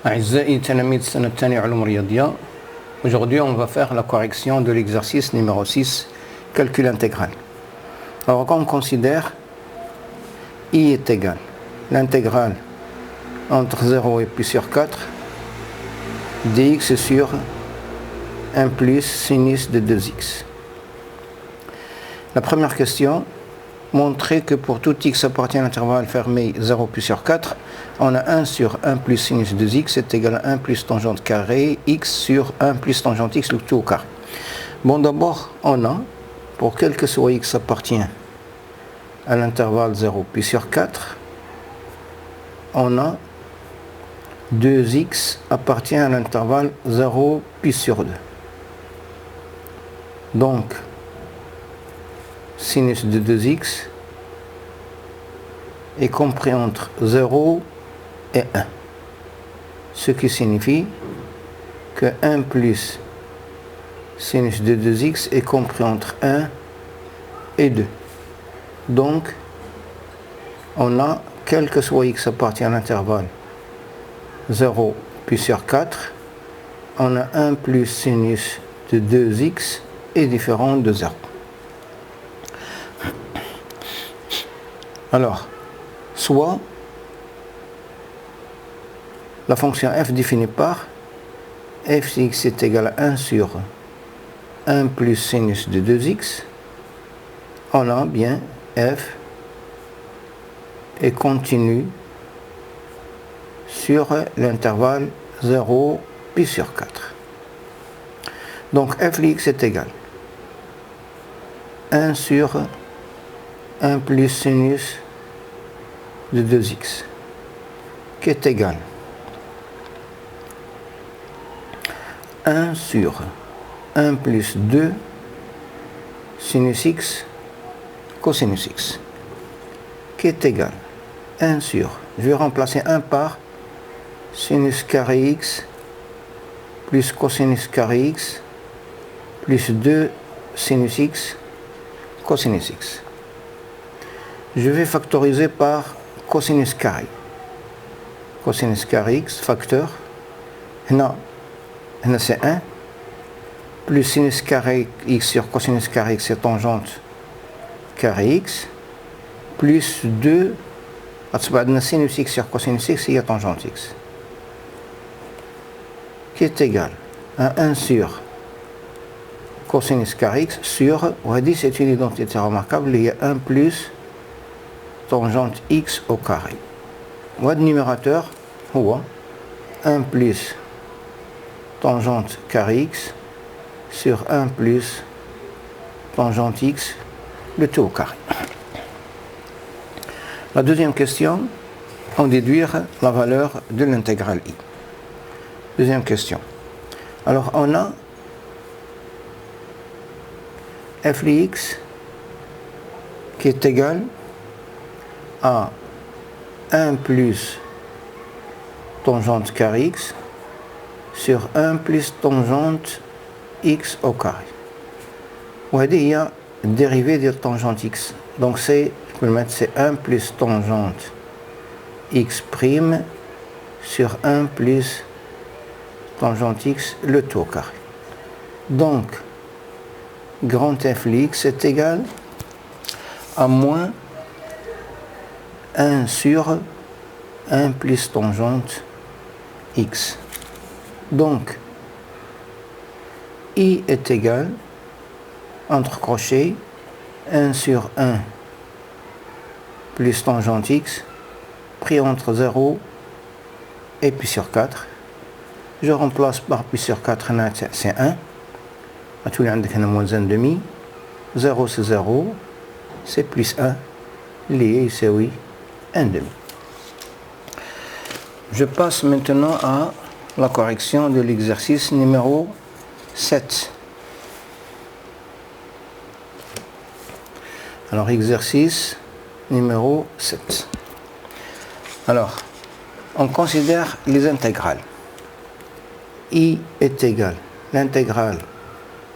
أعزائي تلاميذ السنة الثانية علوم رياضية. Aujourd'hui, on va faire la correction de l'exercice numéro 6, calcul intégral. Alors, quand on considère I est égal, l'intégrale entre 0 et pi sur 4, dx sur 1 plus sinus de 2x. La première question, montrer que pour tout x appartient à l'intervalle fermé 0 pi sur 4, on a 1 sur 1 plus sinus de x est égal à 1 plus tangente carré x sur 1 plus tangente x, le tout au carré. Bon, d'abord, on a, pour quel que soit x appartient à l'intervalle 0 pi sur 4, on a 2x appartient à l'intervalle 0 pi sur 2. Donc, sinus de 2x est compris entre 0 et 1. Ce qui signifie que 1 plus sinus de 2x est compris entre 1 et 2. Donc, on a, quel que soit x appartient à l'intervalle 0 pi sur 4, on a 1 plus sinus de 2x est différent de 0. Alors, soit la fonction f définie par f de x est égal à 1 sur 1 plus sinus de 2x, on a bien f est continu sur l'intervalle 0 pi sur 4. Donc f de x est égal à 1 sur 1 plus sinus de 2x, qui est égal à 1 sur 1 plus 2 sinus x cosinus x, qui est égal à 1 sur, je vais remplacer 1 par sinus carré x plus cosinus carré x plus 2 sinus x cosinus x. Je vais factoriser par cosinus carré. Cosinus carré x, facteur. Là c'est 1. Plus sinus carré x sur cosinus carré x, c'est tangente carré x. Plus 2. Sinus x sur cosinus x, il y a tangente x. Qui est égal à 1 sur cosinus carré x sur, on va dire c'est une identité remarquable, il y a 1 plus tangente x au carré. Le numérateur, 1 plus tangente carré x sur 1 plus tangente x, le tout au carré. La deuxième question, on déduire la valeur de l'intégrale i. Deuxième question. Alors on a f de x qui est égal à 1 plus tangente carré x sur 1 plus tangente x au carré. On va dire il y a dérivée de tangente x. Donc c'est, je peux le mettre, c'est 1 plus tangente x prime sur 1 plus tangente x le tout au carré. Donc, grand f de x est égal à moins 1 sur 1 plus tangente x. Donc, i est égal, entre crochets, 1 sur 1 plus tangente x, pris entre 0 et pi sur 4. Je remplace par pi sur 4, c'est 1. À tout le monde, il y a moins 1,5. 0 c'est 0, c'est plus 1. Lié, c'est oui. 1,5. Je passe maintenant à la correction de l'exercice numéro 7. Alors, exercice numéro 7. Alors, on considère les intégrales. I est égal, l'intégrale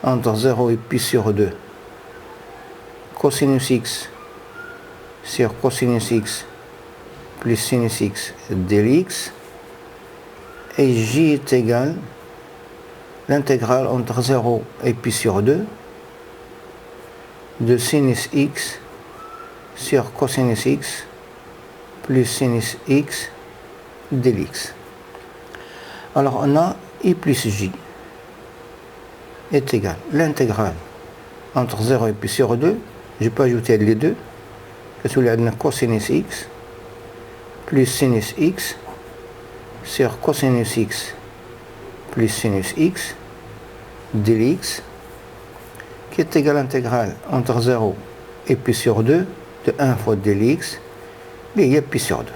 entre 0 et pi sur 2, cosinus x sur cosinus x plus sinus x dx et j est égal l'intégrale entre 0 et pi sur 2 de sinus x sur cosinus x plus sinus x de l'x. Alors on a i plus j est égal l'intégrale entre 0 et pi sur 2, je peux ajouter les deux, que celui-là cosinus x plus sinus x sur cosinus x plus sinus x de l'x, qui est égal à l'intégrale entre 0 et pi sur 2 de 1 fois de l'x, et il y a pi sur 2.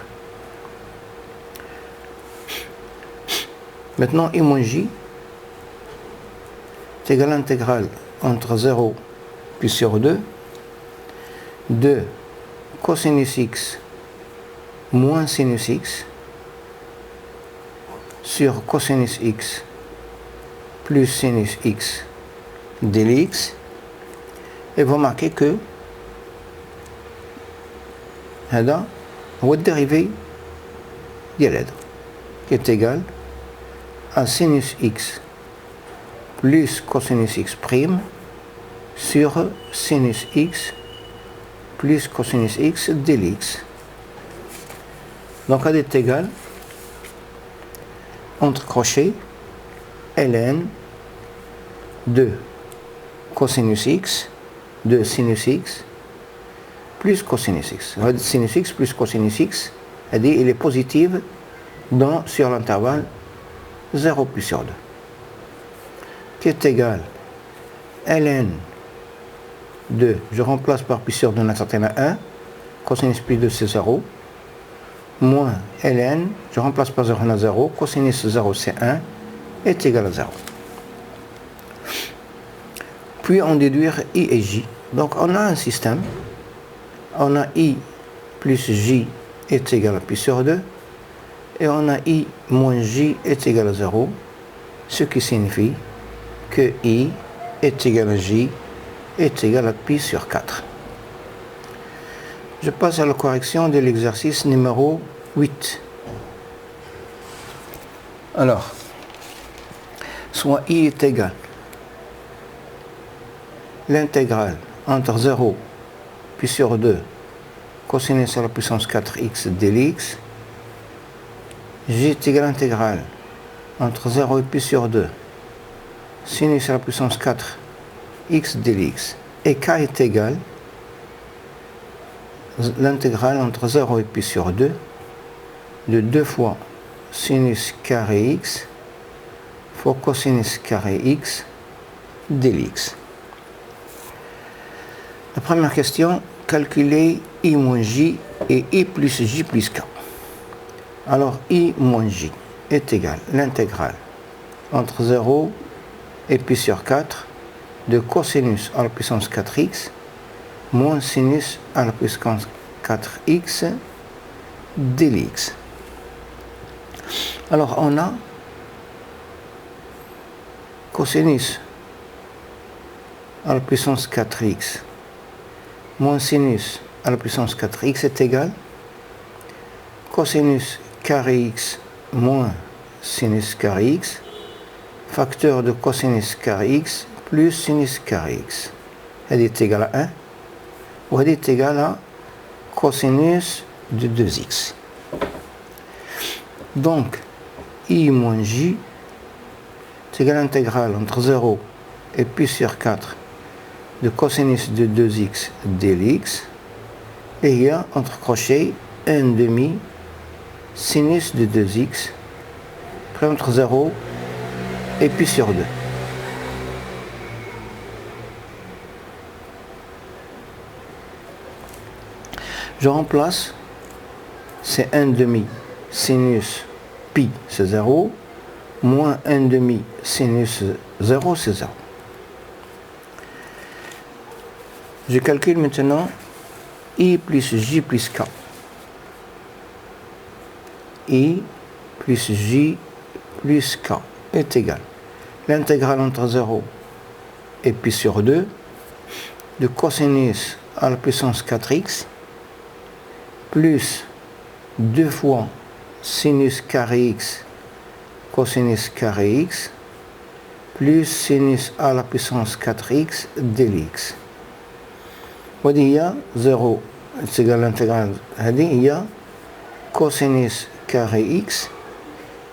Maintenant, i moins j est égal à l'intégrale entre 0 pi sur 2 de cosinus x moins sinus x sur cosinus x plus sinus x de l'x, et vous remarquez que هذا هو الدérivé ديال هذا qui est égal à sinus x plus cosinus x prime sur sinus x plus cosinus x de l'x. Donc elle est égale entre crochets ln de cosinus x de sinus x plus cosinus x. Sinus x plus cosinus x, c'est-à-dire il est positif sur l'intervalle 0 pi sur 2, qui est égal ln de, je remplace par pi sur 2 on a certain 1, cosinus plus 2 c'est 0, moins ln, je remplace par 0 on a 0, cosinus 0 c'est 1, est égal à 0. Puis on déduire i et j. Donc on a un système, on a i plus j est égal à pi sur 2, et on a i moins j est égal à 0, ce qui signifie que i est égal à j est égal à pi sur 4. Je passe à la correction de l'exercice numéro 8. Alors, soit i est égal l'intégrale entre 0 pi sur 2 cosinus à la puissance 4x de l'x, j est égal à l'intégrale entre 0 et pi sur 2 sinus à la puissance 4 x de l'x, et k est égal l'intégrale entre 0 et pi sur 2 de 2 fois sinus carré x fois cosinus carré x de l'x. La première question, calculer i moins j et i plus j plus k. Alors i moins j est égal l'intégrale entre 0 et pi sur 4 de cosinus à la puissance 4x moins sinus à la puissance 4x de l'x. Alors on a cosinus à la puissance 4x moins sinus à la puissance 4x est égal cosinus carré x moins sinus carré x facteur de cosinus carré x plus sinus carré x. Elle est égale à 1 ou elle est égale à cosinus de 2x. Donc i moins j est égal à l'intégrale entre 0 et pi sur 4 de cosinus de 2x de l'x, et il y a entre crochets 1 demi sinus de 2x près entre 0 et pi sur 2. Je remplace, c'est 1 demi sinus pi c'est 0, moins 1 demi sinus 0 c'est 0. Je calcule maintenant i plus j plus k. I plus j plus k est égal l'intégrale entre 0 et pi sur 2 de cosinus à la puissance 4x plus 2 fois sinus carré x cosinus carré x plus sinus a la puissance 4x dx. وهذه هي 0 تساوي l'intégrale هذه هي cosinus carré x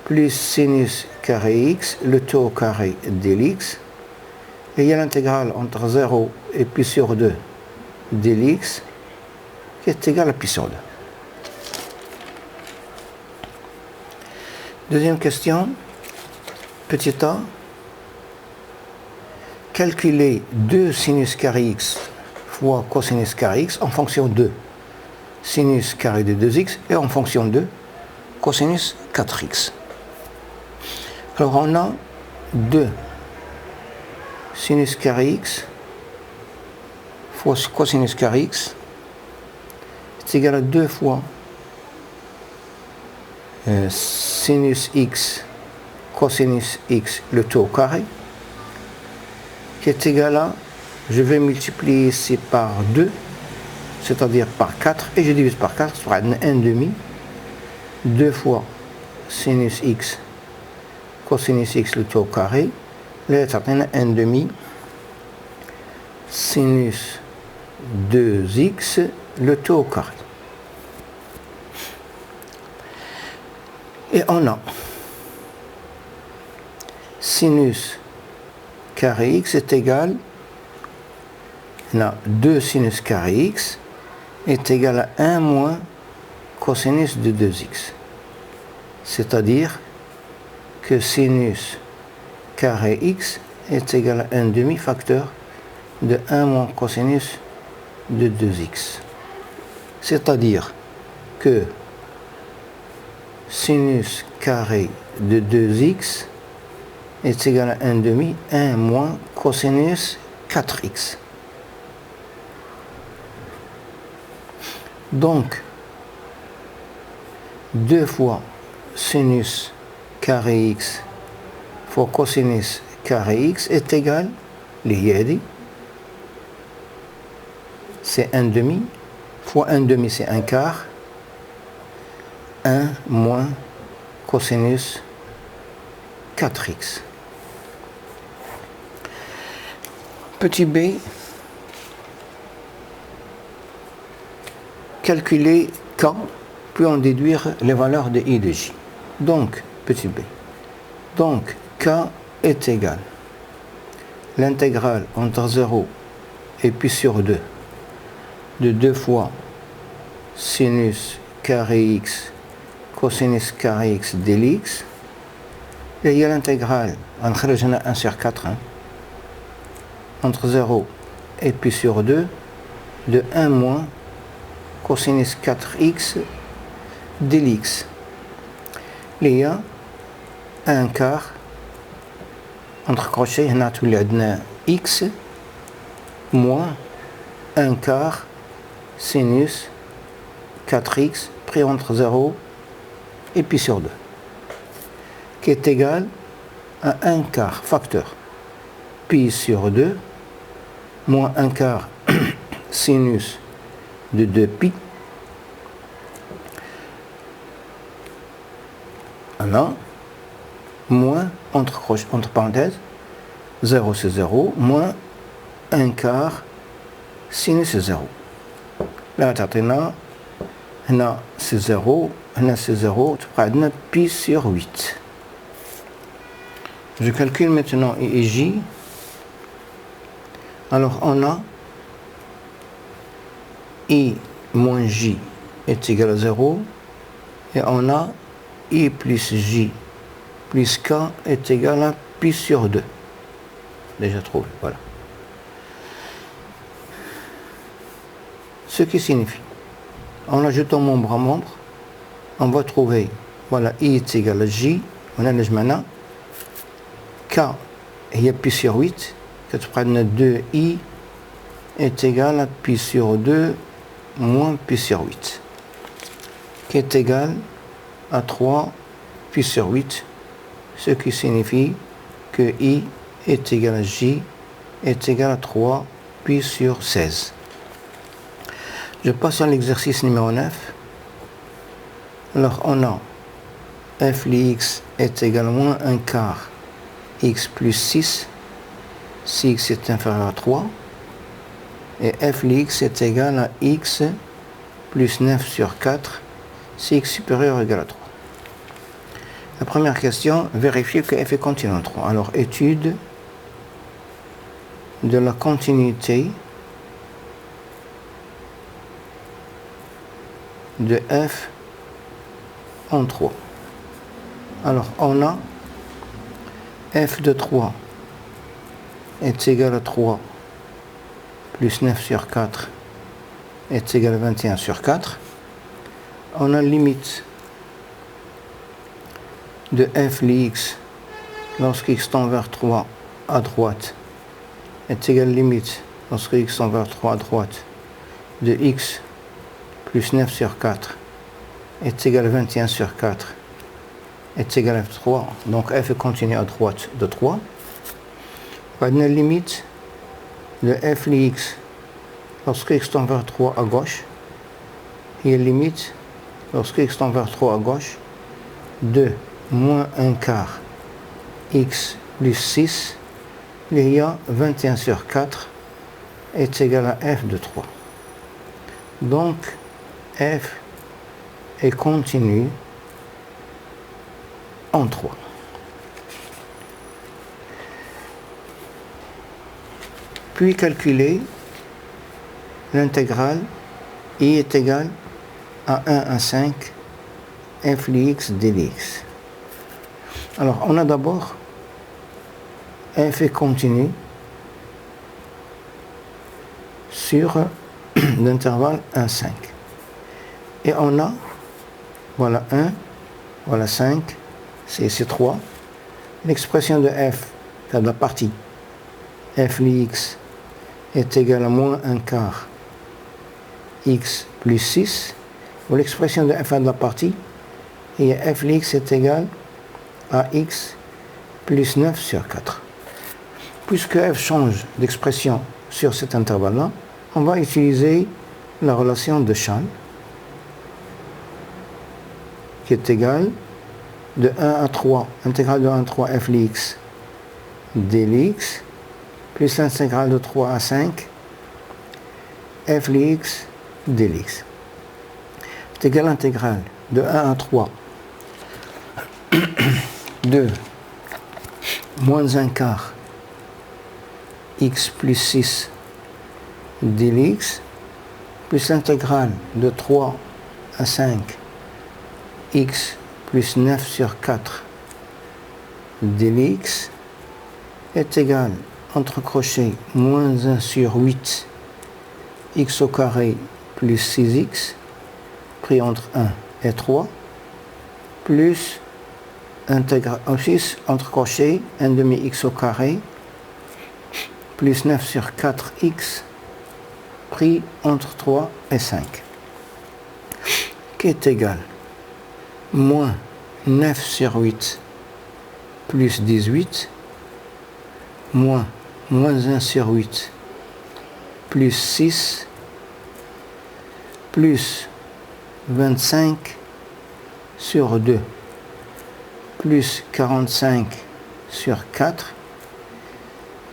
plus sinus carré x, le tout au carré dx. Et il y a l'intégrale entre 0 et pi sur 2 dx qui est égale à pi sur 2. Deuxième question, petit a. Calculer 2 sinus carré x fois cosinus carré x en fonction de sinus carré de 2x et en fonction de cosinus 4x. Alors on a 2 sinus carré x fois cosinus carré x c'est égal à 2 fois sinus x cosinus x le tout au carré qui est égal à, je vais multiplier ici par 2, c'est-à-dire par 4, et je divise par 4, ça fera 1,5, 2 fois sinus x cosinus x le tout au carré, là ça donne 1,5 sinus 2x le tout au carré. Et on a sinus carré x est égal, on a 2 sinus carré x est égal à 1 moins cosinus de 2x. C'est-à-dire que sinus carré x est égal à 1,5 facteur de 1 moins cosinus de 2x. C'est-à-dire que sinus carré de 2x est égal à 1,5, 1 moins cosinus 4x. Donc, 2 fois sinus carré x fois cosinus carré x est égal, l'IEDI, c'est 1,5, fois 1,5 c'est 1 quart, 1 moins cosinus 4x. Petit b, calculer k, puis en déduire les valeurs de i de j. Donc, petit b. Donc, k est égal. L'intégrale entre 0 et pi sur 2 de 2 fois sinus carré x cosinus carré x dx. Et il y a l'intégrale, entre 1 sur 4, entre 0 et pi sur 2 de 1 moins cosinus 4x dx. Il y a 1 quart entre crochets, on a tous les x moins 1 quart sinus 4x pris entre 0 et pi sur 2 qui est égal à 1 quart facteur pi sur 2 moins 1 quart sinus de 2 pi. Alors, moins, entre parenthèses, 0 c'est 0, moins 1 quart sinus 0. Là, on a c'est 0, on a c'est 0, tu prends pi sur 8. Je calcule maintenant I et J. Alors, on a I moins J est égal à 0, et on a I plus J plus K est égal à pi sur 2. Déjà trouvé, voilà. Ce qui signifie, en ajoutant membre à membre, on va trouver, voilà, I est égal à J, on a le jmana, K, il y a pi sur 8, que tu prennes 2I est égal à pi sur 2 moins pi sur 8, qui est égal à 3 pi sur 8, ce qui signifie que I est égal à J est égal à 3 pi sur 16. Je passe à l'exercice numéro 9. Alors on a f de x est égal à moins 1 quart x plus 6, si x est inférieur à 3, et f de x est égal à x plus 9 sur 4, si x supérieur ou égal à 3. La première question, vérifier que f est continu en 3. Alors, étude de la continuité de f en 3. Alors, on a f de 3 est égal à 3 plus 9 sur 4 est égal à 21 sur 4. On a limite de f de x lorsque x tend vers 3 à droite est égal à limite lorsque x tend vers 3 à droite de x plus 9 sur 4 est égal à 21 sur 4 est égal à 3. Donc f est continu à droite de 3. On a la limite de f de x lorsque x tend vers 3 à gauche et limite lorsque x tend vers 3 à gauche de moins 1 quart x plus 6, il y a 21 sur 4 est égal à f de 3. Donc f est continu en 3. Puis calculer l'intégrale i est égal à 1 à 5 f de x dx. Alors, on a d'abord f est continu sur l'intervalle 1, 5. Et on a, voilà 1, voilà 5, c'est 3. L'expression de f, de la partie f de x est égal à moins 1 quart x plus 6. Ou l'expression de f de la partie, et f de x est égal à x plus 9 sur 4. Puisque f change d'expression sur cet intervalle-là, on va utiliser la relation de Charles, qui est égale de 1 à 3, intégrale de 1 à 3 f de x dx, plus l'intégrale de 3 à 5 f de x dx. C'est égal à l'intégrale de 1 à 3 de moins 1 quart x plus 6 dx, plus l'intégrale de 3 à 5 x plus 9 sur 4 dx est égal, entre crochets, moins 1 sur 8 x au carré plus 6x, pris entre 1 et 3, plus intégrale 6 entre crochets, 1 demi x au carré, plus 9 sur 4x, pris entre 3 et 5, qui est égal moins 9 sur 8 plus 18, moins 1 sur 8 plus 6, plus 25 sur 2, plus 45 sur 4,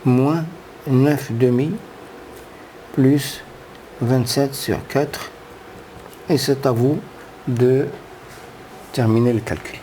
moins 9 demi, plus 27 sur 4. Et c'est à vous de terminer le calcul.